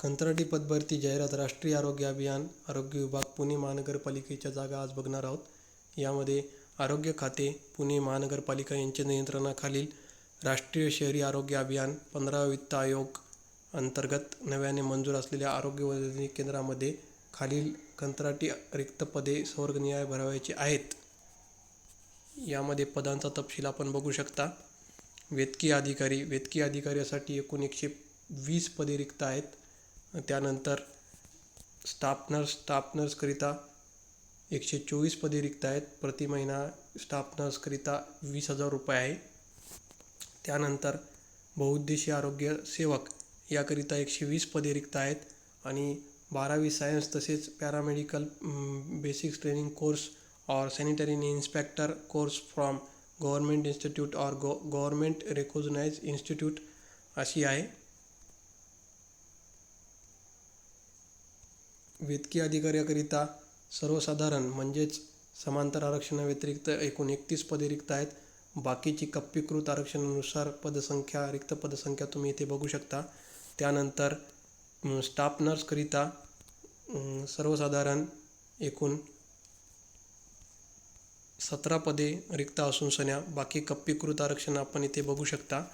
कंत्राटी पदभरती जाहिरात राष्ट्रीय आरोग्य अभियान आरोग्य विभाग पुणे महानगरपालिकेच्या जागा आज बघणार आहोत. यामध्ये आरोग्य खाते पुणे महानगरपालिका यांच्या नियंत्रणाखालील राष्ट्रीय शहरी आरोग्य अभियान 15 वित्त आयोग अंतर्गत नव्याने मंजूर असलेल्या आरोग्य वैद्यकीय केंद्रामध्ये खालील कंत्राटी रिक्त पदे सवर्गनिहाय भरावयाची आहेत. यामध्ये पदांचा तपशील आपण बघू शकता. वैद्यकीय अधिकाऱ्यासाठी एकूण 120 पदे रिक्त आहेत. त्यानंतर स्टाफ नर्सकरिता 124 पदे रिक्त आहेत. प्रति महिना स्टाफ नर्सकरिता 20,000 रुपये आहे. त्यानंतर बहुउद्देशीय आरोग्य सेवक याकरिता 120 पदे रिक्त आहेत आणि 12वी सायन्स तसेच पॅरामेडिकल बेसिक्स ट्रेनिंग कोर्स और sanitary inspector course from government institute और गव्हर्नमेंट रेकॉग्नाइज इन्स्टिट्यूट अशी आहे. वैद्यकीय अधिकाऱ्याकरिता सर्वसाधारण म्हणजेच समांतर आरक्षणाव्यतिरिक्त एकूण 31 पदे रिक्त आहेत. बाकीची कप्पीकृत आरक्षणानुसार रिक्त पदसंख्या तुम्ही इथे बघू शकता. त्यानंतर स्टाफ नर्सकरिता सर्वसाधारण एकूण 17 पदे रिक्त असून बाकी कप्पीकृत आरक्षण आपण इथे बघू शकता.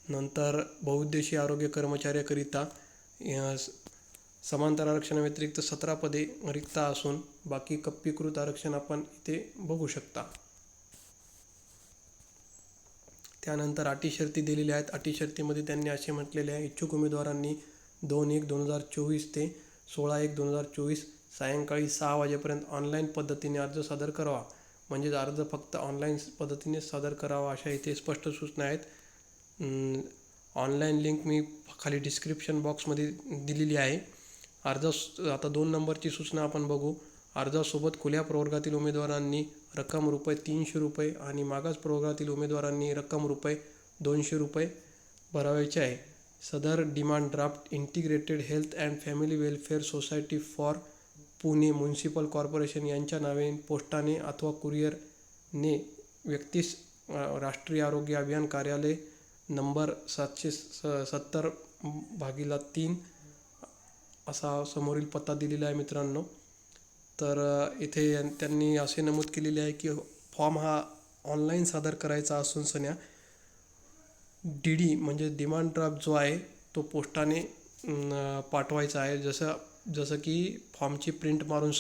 नंतर बहुउद्देशीय आरोग्य कर्मचाऱ्याकरिता समांतर आरक्षणाव्यतिरिक्त 17 पदे रिक्त असून बाकी कप्पीकृत आरक्षण आपण इथे बघू शकता. त्यानंतर अटी शर्ती दिलेल्या आहेत. अटी शर्तीमध्ये त्यांनी असे म्हटलेले आहे, इच्छुक उमेदवारांनी 2/1/2024 ते 16/1/2024 सायंकाळी 6 वाजेपर्यंत ऑनलाईन पद्धतीने अर्ज सादर करावा. म्हणजेच अर्ज फक्त ऑनलाईन पद्धतीने सादर करावा अशा इथे स्पष्ट सूचना आहेत. ऑनलाईन लिंक मी खाली डिस्क्रिप्शन बॉक्समध्ये दिलेली आहे. आता 2 नंबरची सूचना आपण बघू. अर्जासोबत खुल्या प्रवर्गातील उमेदवारांनी रक्कम ₹300 आणि मागास प्रवर्गातील उमेदवारांनी रक्कम ₹200 भरावयाची आहे. सदर demand draft integrated health and family welfare society for Pune municipal corporation यांच्या नावे पोस्टाने अथवा कुरिअरने व्यक्तीस राष्ट्रीय आरोग्य अभियान कार्यालय नंबर 770/3 असा समोरील पत्ता दिलेला आहे मित्रांनो. तर इथे त्यांनी असे नमूद केलेले आहे की फॉर्म हा ऑनलाईन सादर करायचा असून DD म्हणजे डिमांड ड्राफ्ट जो आहे तो पोस्टाने पाठवायचा आहे. जसं की फॉर्मची प्रिंट मारून